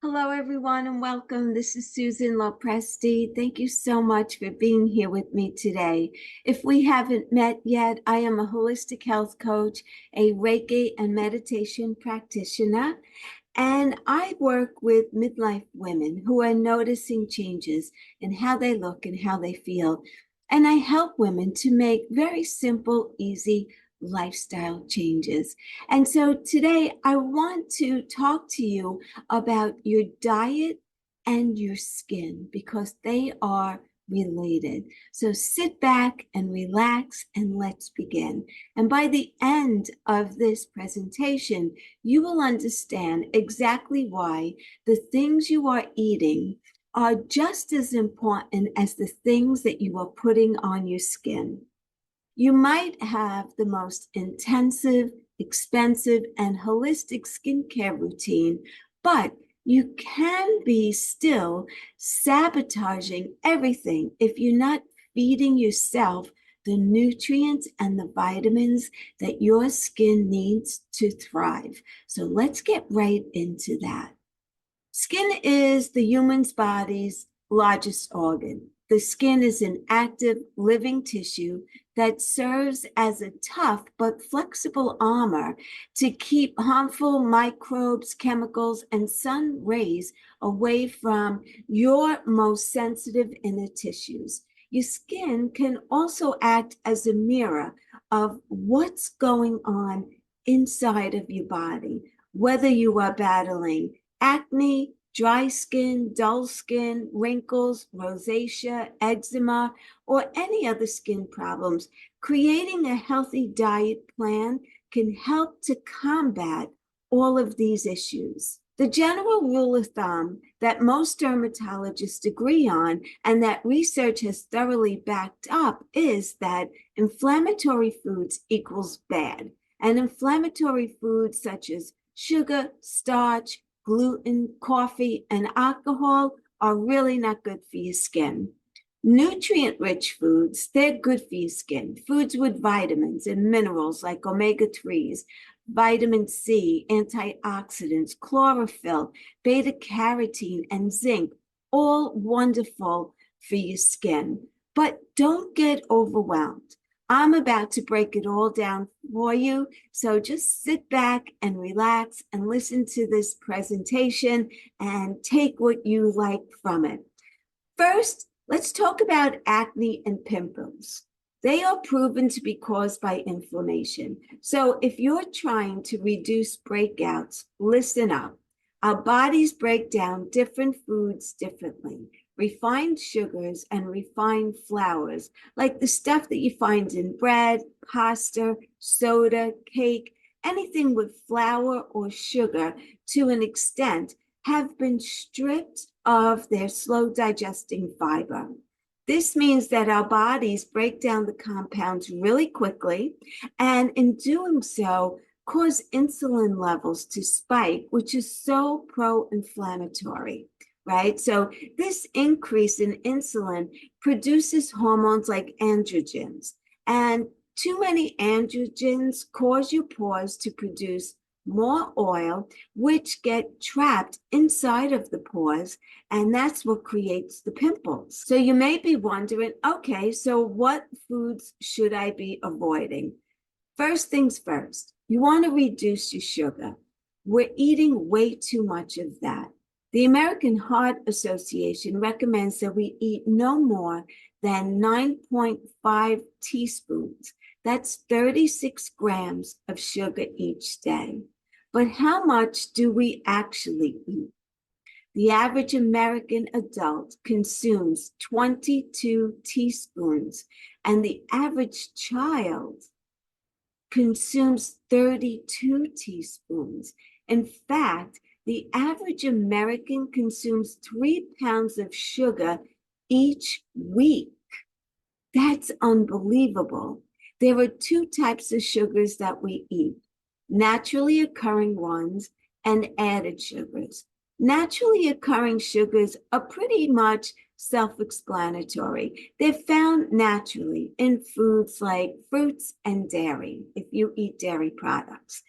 Hello, everyone, and welcome. This is Susan Lopresti. Thank you so much for being here with me today. If we haven't met yet, I am a holistic health coach, a Reiki and meditation practitioner, and I work with midlife women who are noticing changes in how they look and how they feel. And I help women to make very simple, easy lifestyle changes. And so today I want to talk to you about your diet and your skin because they are related. So sit back and relax and let's begin. And by the end of this presentation, you will understand exactly why the things you are eating are just as important as the things that you are putting on your skin. You might have the most intensive, expensive, and holistic skincare routine, but you can be still sabotaging everything if you're not feeding yourself the nutrients and the vitamins that your skin needs to thrive. So let's get right into that. Skin is the human's body's largest organ. The skin is an active, living tissue that serves as a tough but flexible armor to keep harmful microbes, chemicals, and sun rays away from your most sensitive inner tissues. Your skin can also act as a mirror of what's going on inside of your body, whether you are battling acne, dry skin, dull skin, wrinkles, rosacea, eczema, or any other skin problems. Creating a healthy diet plan can help to combat all of these issues. The general rule of thumb that most dermatologists agree on and that research has thoroughly backed up is that inflammatory foods equals bad. And inflammatory foods such as sugar, starch, gluten, coffee, and alcohol are really not good for your skin. Nutrient-rich foods, they're good for your skin. Foods with vitamins and minerals like omega-3s, vitamin C, antioxidants, chlorophyll, beta-carotene, and zinc, all wonderful for your skin. But don't get overwhelmed. I'm about to break it all down for you. So just sit back and relax and listen to this presentation and take what you like from it. First, let's talk about acne and pimples. They are proven to be caused by inflammation. So if you're trying to reduce breakouts, listen up. Our bodies break down different foods differently. Refined sugars and refined flours, like the stuff that you find in bread, pasta, soda, cake, anything with flour or sugar to an extent, have been stripped of their slow digesting fiber. This means that our bodies break down the compounds really quickly, and in doing so, cause insulin levels to spike, which is so pro-inflammatory, right? So this increase in insulin produces hormones like androgens, and too many androgens cause your pores to produce more oil, which get trapped inside of the pores, and that's what creates the pimples. So you may be wondering, okay, so what foods should I be avoiding? First things first, you want to reduce your sugar. We're eating way too much of that. The American Heart Association recommends that we eat no more than 9.5 teaspoons. That's 36 grams of sugar each day. But how much do we actually eat? The average American adult consumes 22 teaspoons, and the average child consumes 32 teaspoons. In fact, the average American consumes 3 pounds of sugar each week. That's unbelievable. There are two types of sugars that we eat: naturally occurring ones and added sugars. Naturally occurring sugars are pretty much self-explanatory. They're found naturally in foods like fruits and dairy, if you eat dairy products.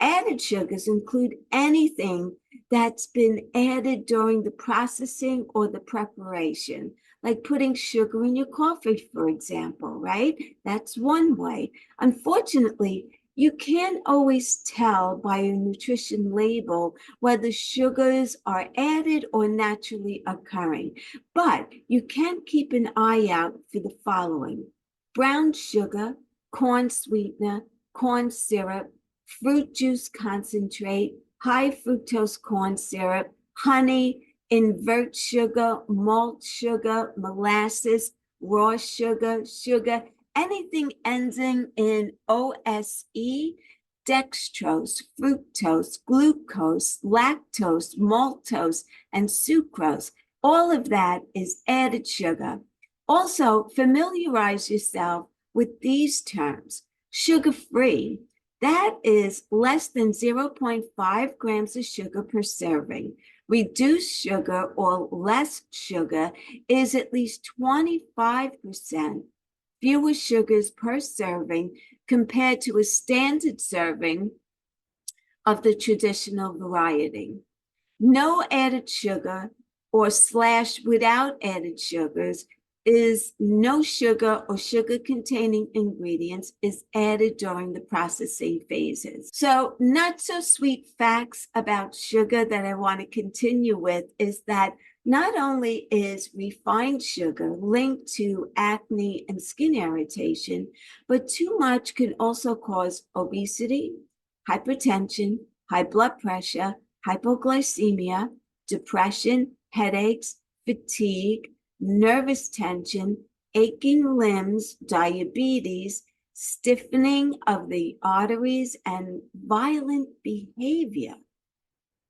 Added sugars include anything that's been added during the processing or the preparation, like putting sugar in your coffee, for example, right? That's one way. Unfortunately, you can't always tell by a nutrition label whether sugars are added or naturally occurring, but you can keep an eye out for the following: brown sugar, corn sweetener, corn syrup, fruit juice concentrate, high fructose corn syrup, honey, invert sugar, malt sugar, molasses, raw sugar, sugar, anything ending in OSE, dextrose, fructose, glucose, lactose, maltose, and sucrose. All of that is added sugar. Also, familiarize yourself with these terms. Sugar-free, that is less than 0.5 grams of sugar per serving. Reduced sugar or less sugar is at least 25% fewer sugars per serving compared to a standard serving of the traditional variety. No added sugar or slash without added sugars is no sugar or sugar containing ingredients is added during the processing phases. So not so sweet facts about sugar that I want to continue with is that not only is refined sugar linked to acne and skin irritation, but too much can also cause obesity, hypertension, high blood pressure, hypoglycemia, depression, headaches, fatigue, nervous tension, aching limbs, diabetes, stiffening of the arteries, and violent behavior.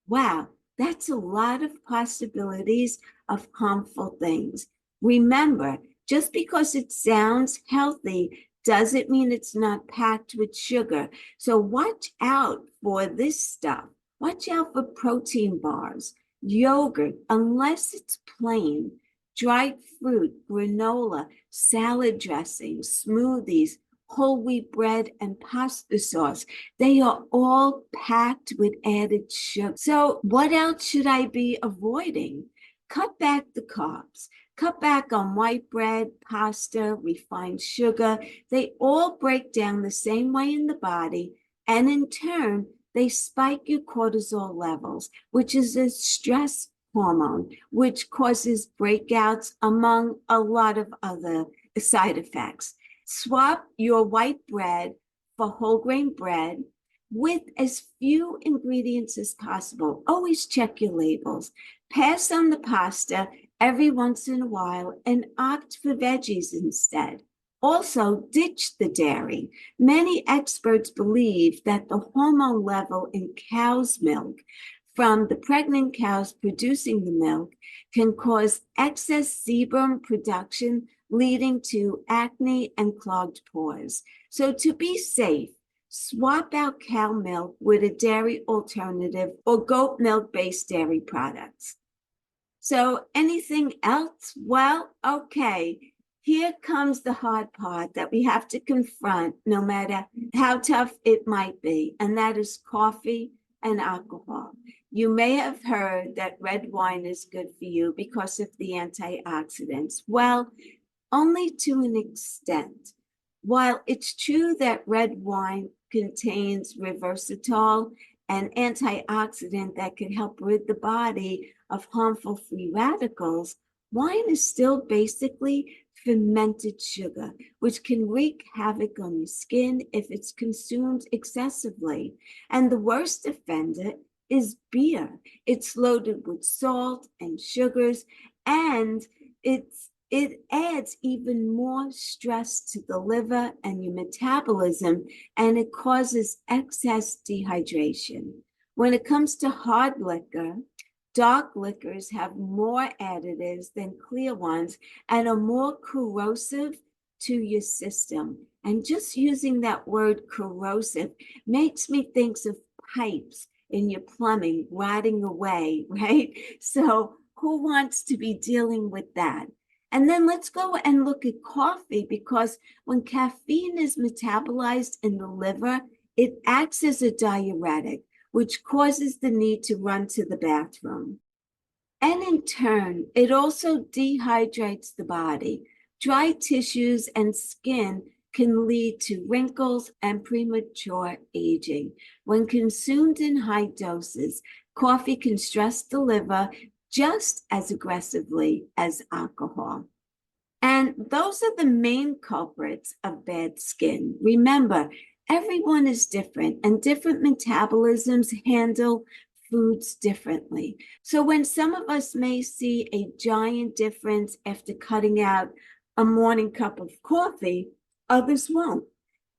Wow, that's a lot of possibilities of harmful things. Remember, just because it sounds healthy doesn't mean it's not packed with sugar. So watch out for this stuff. Watch out for protein bars, yogurt, unless it's plain, dried fruit, granola, salad dressings, smoothies, whole wheat bread, and pasta sauce. They are all packed with added sugar. So what else should I be avoiding? Cut back the carbs. Cut back on white bread, pasta, refined sugar. They all break down the same way in the body, and in turn, they spike your cortisol levels, which is a stress hormone, which causes breakouts, among a lot of other side effects. Swap your white bread for whole grain bread with as few ingredients as possible. Always check your labels. Pass on the pasta every once in a while and opt for veggies instead. Also, ditch the dairy. Many experts believe that the hormone level in cow's milk from the pregnant cows producing the milk can cause excess sebum production, leading to acne and clogged pores. So to be safe, swap out cow milk with a dairy alternative or goat milk-based dairy products. So anything else? Well, okay. Here comes the hard part that we have to confront, no matter how tough it might be, and that is coffee and alcohol. You may have heard that red wine is good for you because of the antioxidants. Well, only to an extent. While it's true that red wine contains resveratrol, an antioxidant that can help rid the body of harmful free radicals, wine is still basically fermented sugar, which can wreak havoc on your skin if it's consumed excessively. And the worst offender is beer. It's loaded with salt and sugars, and it adds even more stress to the liver and your metabolism, and it causes excess dehydration. When it comes to hard liquor, dark liquors have more additives than clear ones and are more corrosive to your system. And just using that word corrosive makes me think of pipes in your plumbing rotting away, right? So who wants to be dealing with that? And then let's go and look at coffee, because when caffeine is metabolized in the liver, it acts as a diuretic, which causes the need to run to the bathroom. And in turn, it also dehydrates the body. Dry tissues and skin can lead to wrinkles and premature aging. When consumed in high doses, coffee can stress the liver just as aggressively as alcohol. And those are the main culprits of bad skin. Remember, everyone is different and different metabolisms handle foods differently. So when some of us may see a giant difference after cutting out a morning cup of coffee, others won't.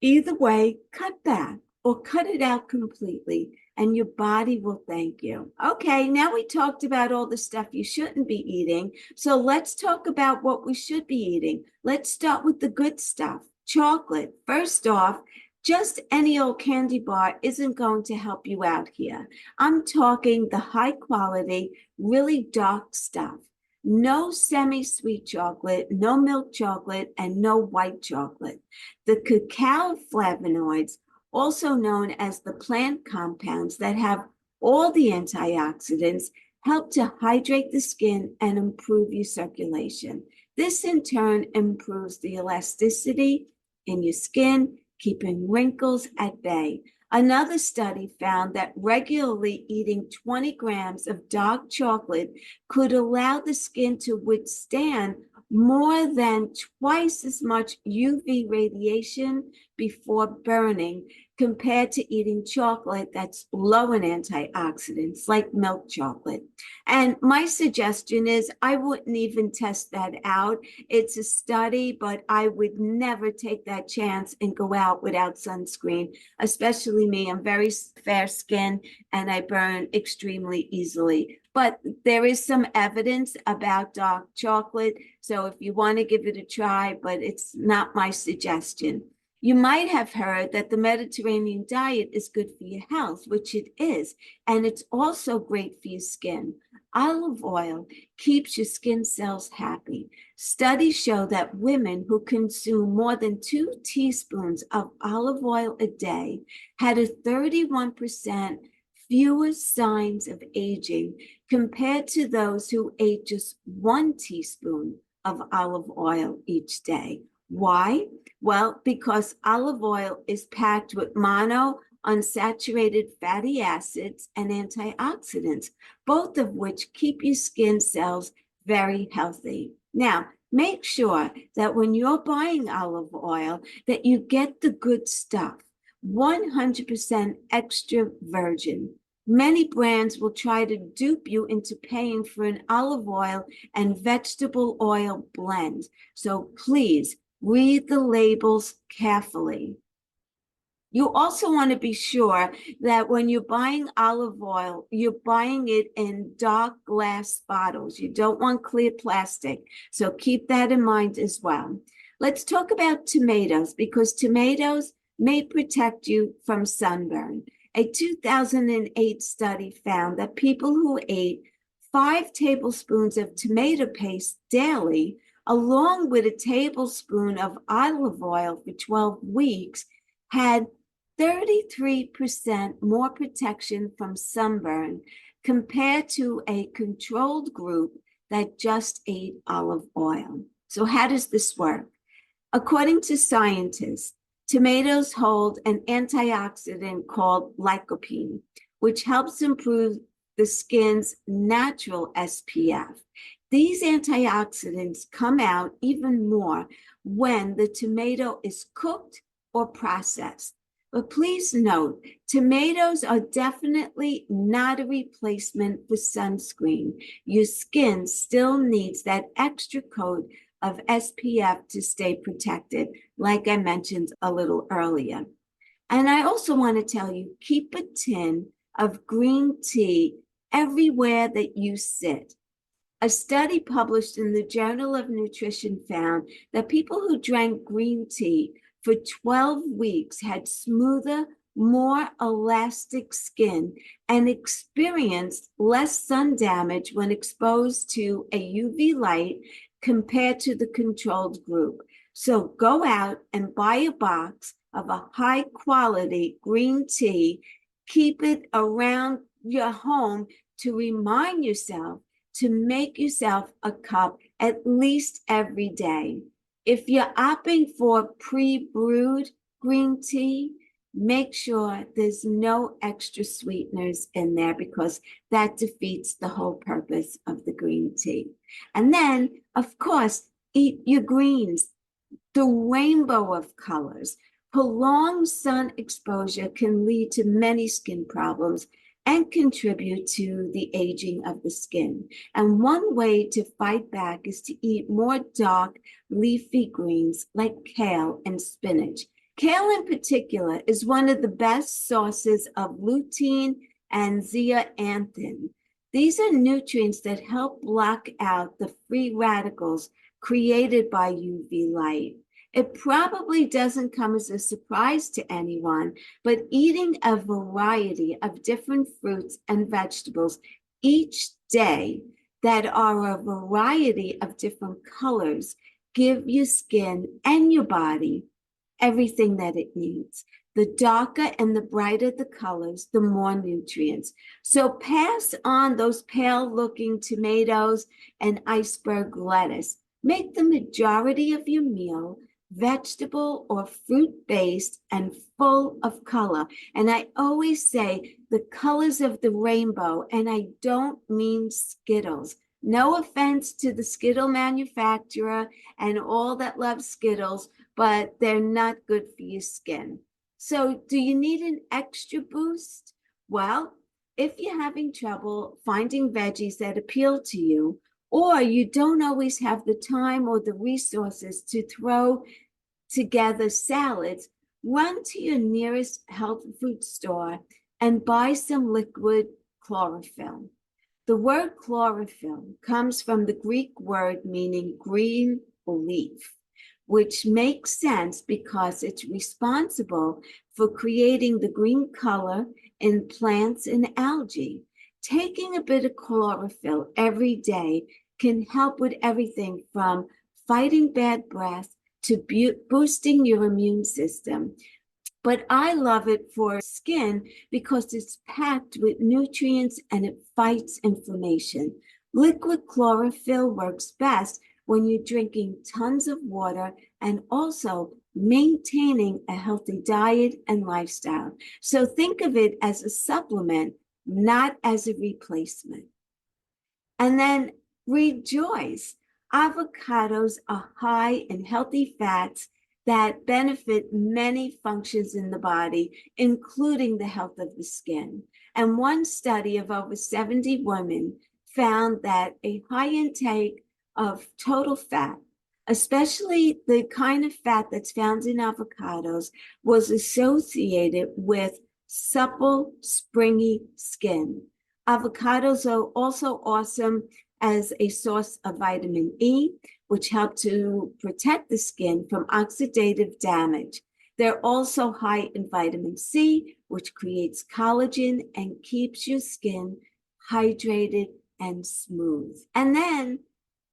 Either way, cut back or cut it out completely, and your body will thank you. Okay, now we talked about all the stuff you shouldn't be eating. So let's talk about what we should be eating. Let's start with the good stuff. Chocolate. First off, just any old candy bar isn't going to help you out here. I'm talking the high quality, really dark stuff. No semi-sweet chocolate, no milk chocolate, and no white chocolate. The cacao flavonoids, also known as the plant compounds that have all the antioxidants, help to hydrate the skin and improve your circulation. This in turn improves the elasticity in your skin, keeping wrinkles at bay. Another study found that regularly eating 20 grams of dark chocolate could allow the skin to withstand more than twice as much UV radiation before burning compared to eating chocolate that's low in antioxidants like milk chocolate. And my suggestion is I wouldn't even test that out. It's a study, but I would never take that chance and go out without sunscreen, especially me. I'm very fair skinned and I burn extremely easily. But there is some evidence about dark chocolate. So if you want to give it a try, but it's not my suggestion. You might have heard that the Mediterranean diet is good for your health, which it is, and it's also great for your skin. Olive oil keeps your skin cells happy. Studies show that women who consume more than 2 teaspoons of olive oil a day had a 31% fewer signs of aging compared to those who ate just 1 teaspoon of olive oil each day. Why? Well, because olive oil is packed with monounsaturated fatty acids and antioxidants, both of which keep your skin cells very healthy. Now, make sure that when you're buying olive oil, that you get the good stuff, 100% extra virgin. Many brands will try to dupe you into paying for an olive oil and vegetable oil blend. So please, read the labels carefully. You also want to be sure that when you're buying olive oil, you're buying it in dark glass bottles. You don't want clear plastic. So keep that in mind as well. Let's talk about tomatoes because tomatoes may protect you from sunburn. A 2008 study found that people who ate 5 tablespoons of tomato paste daily along with a tablespoon of olive oil for 12 weeks, had 33% more protection from sunburn compared to a controlled group that just ate olive oil. So how does this work? According to scientists, tomatoes hold an antioxidant called lycopene, which helps improve the skin's natural SPF. These antioxidants come out even more when the tomato is cooked or processed. But please note, tomatoes are definitely not a replacement for sunscreen. Your skin still needs that extra coat of SPF to stay protected, like I mentioned a little earlier. And I also want to tell you, keep a tin of green tea everywhere that you sit. A study published in the Journal of Nutrition found that people who drank green tea for 12 weeks had smoother, more elastic skin and experienced less sun damage when exposed to a UV light compared to the controlled group. So go out and buy a box of a high quality green tea Keep it around your home to remind yourself to make yourself a cup at least every day. If you're opting for pre-brewed green tea, make sure there's no extra sweeteners in there because that defeats the whole purpose of the green tea. And then, of course, eat your greens, the rainbow of colors. Prolonged sun exposure can lead to many skin problems and contribute to the aging of the skin. And one way to fight back is to eat more dark leafy greens like kale and spinach. Kale in particular is one of the best sources of lutein and zeaxanthin. These are nutrients that help block out the free radicals created by UV light. It probably doesn't come as a surprise to anyone, but eating a variety of different fruits and vegetables each day that are a variety of different colors give your skin and your body everything that it needs. The darker and the brighter the colors, the more nutrients. So pass on those pale looking tomatoes and iceberg lettuce. Make the majority of your meal vegetable or fruit-based and full of color. And I always say the colors of the rainbow, and I don't mean Skittles. No offense to the Skittle manufacturer and all that love Skittles, but they're not good for your skin. So do you need an extra boost? Well, if you're having trouble finding veggies that appeal to you, or you don't always have the time or the resources to throw together salads, run to your nearest health food store and buy some liquid chlorophyll. The word chlorophyll comes from the Greek word meaning green leaf, which makes sense because it's responsible for creating the green color in plants and algae. Taking a bit of chlorophyll every day can help with everything from fighting bad breath to boosting your immune system. But I love it for skin because it's packed with nutrients and it fights inflammation. Liquid chlorophyll works best when you're drinking tons of water and also maintaining a healthy diet and lifestyle. So think of it as a supplement, not as a replacement. And then rejoice. Avocados are high in healthy fats that benefit many functions in the body, including the health of the skin. And one study of over 70 women found that a high intake of total fat, especially the kind of fat that's found in avocados, was associated with supple, springy skin. Avocados are also awesome as a source of vitamin E, which help to protect the skin from oxidative damage. They're also high in vitamin C, which creates collagen and keeps your skin hydrated and smooth. And then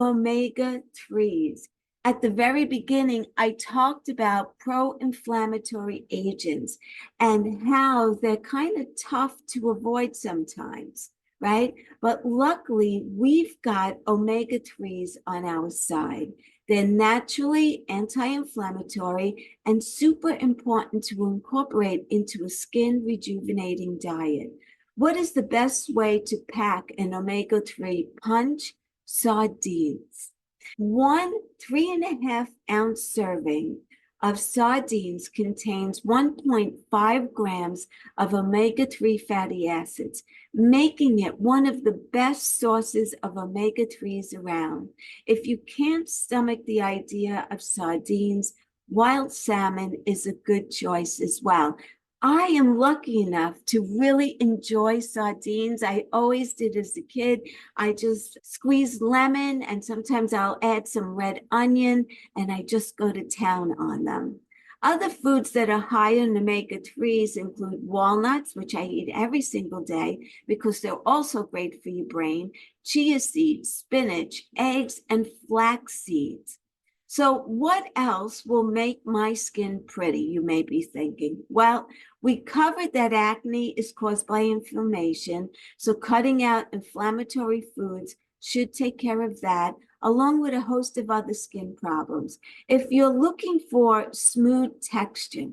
omega-3s. At the very beginning, I talked about pro-inflammatory agents and how they're kind of tough to avoid sometimes, right? But luckily, we've got omega-3s on our side. They're naturally anti-inflammatory and super important to incorporate into a skin rejuvenating diet. What is the best way to pack an omega-3 punch? Sardines. 1 3.5 ounce serving of sardines contains 1.5 grams of omega-3 fatty acids, making it one of the best sources of omega-3s around. If you can't stomach the idea of sardines, wild salmon is a good choice as well. I am lucky enough to really enjoy sardines. I always did as a kid. I just squeeze lemon and sometimes I'll add some red onion and I just go to town on them. Other foods that are high in omega-3s include walnuts, which I eat every single day because they're also great for your brain, chia seeds, spinach, eggs, and flax seeds. So what else will make my skin pretty, you may be thinking? Well, we covered that acne is caused by inflammation, so cutting out inflammatory foods should take care of that, along with a host of other skin problems. If you're looking for smooth texture,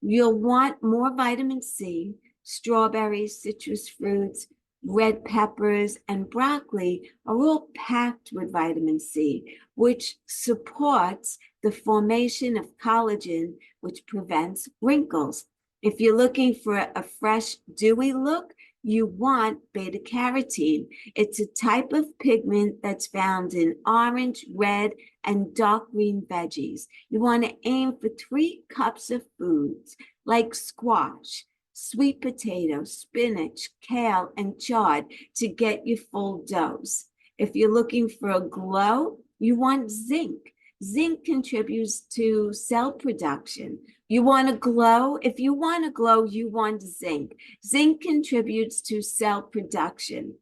you'll want more vitamin C. Strawberries, citrus fruits, red peppers, and broccoli are all packed with vitamin C, which supports the formation of collagen, which prevents wrinkles. If you're looking for a fresh, dewy look, you want beta carotene. It's a type of pigment that's found in orange, red, and dark green veggies. You want to aim for 3 cups of foods like squash, sweet potato, spinach, kale, and chard to get your full dose. If you're looking for a glow, you want zinc. Zinc contributes to cell production. You want to glow? If you want to glow, you want zinc. Zinc contributes to cell production.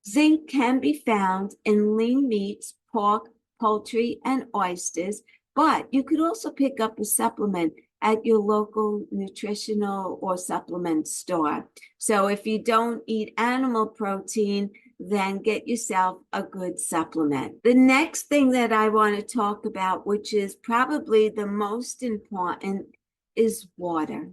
Zinc can be found in lean meats, pork, poultry, and oysters, but you could also pick up a supplement at your local nutritional or supplement store. So if you don't eat animal protein, then get yourself a good supplement. The next thing that I want to talk about, which is probably the most important, is water.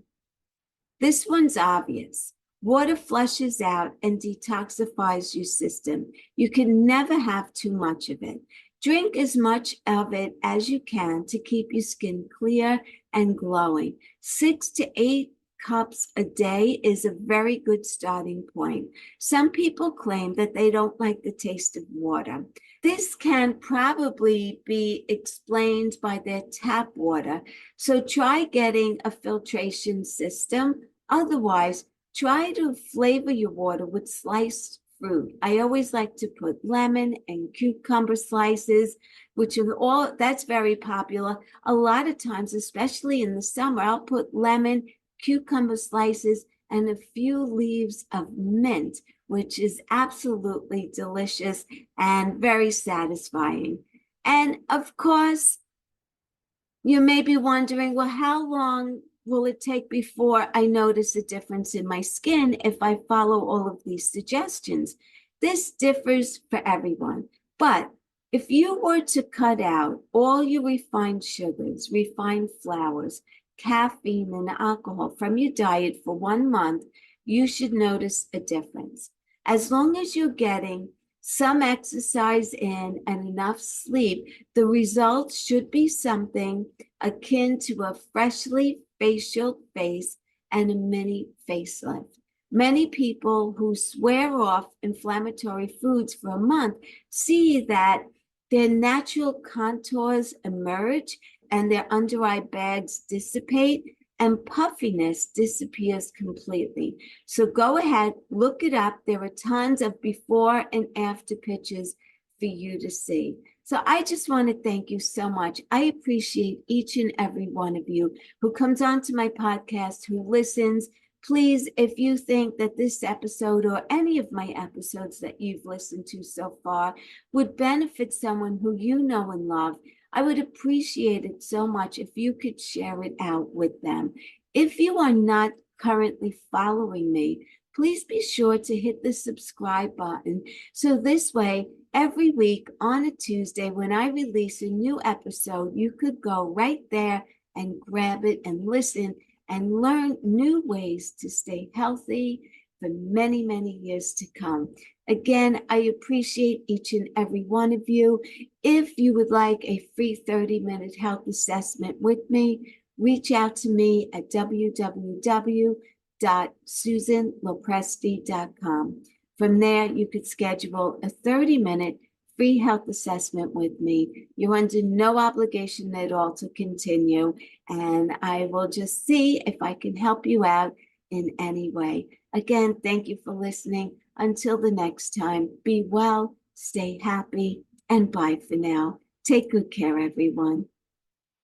This one's obvious. Water flushes out and detoxifies your system. You can never have too much of it. Drink as much of it as you can to keep your skin clear and glowing. 6 to 8 cups a day is a very good starting point. Some people claim that they don't like the taste of water. This can probably be explained by their tap water, so try getting a filtration system. Otherwise, try to flavor your water with sliced fruit. I always like to put lemon and cucumber slices, which are all, that's very popular. A lot of times, especially in the summer, I'll put lemon, cucumber slices, and a few leaves of mint, which is absolutely delicious and very satisfying. And of course, you may be wondering, well, how long will it take before I notice a difference in my skin if I follow all of these suggestions? This differs for everyone, but if you were to cut out all your refined sugars, refined flours, caffeine, and alcohol from your diet for 1 month, you should notice a difference. As long as you're getting some exercise in and enough sleep, the results should be something akin to a freshly facial face and a mini facelift. Many people who swear off inflammatory foods for a month see that their natural contours emerge and their under eye bags dissipate and puffiness disappears completely. So go ahead, look it up. There are tons of before and after pictures for you to see. So I just want to thank you so much. I appreciate each and every one of you who comes onto my podcast, who listens. Please, if you think that this episode or any of my episodes that you've listened to so far would benefit someone who you know and love, I would appreciate it so much if you could share it out with them. If you are not currently following me, please be sure to hit the subscribe button. So this way, every week on a Tuesday, when I release a new episode, you could go right there and grab it and listen and learn new ways to stay healthy for many, many years to come. Again, I appreciate each and every one of you. If you would like a free 30-minute health assessment with me, reach out to me at www.susanlopresti.com. From there, you could schedule a 30-minute free health assessment with me. You're under no obligation at all to continue, and I will just see if I can help you out in any way. Again, thank you for listening. Until the next time, be well, stay happy, and bye for now. Take good care, everyone.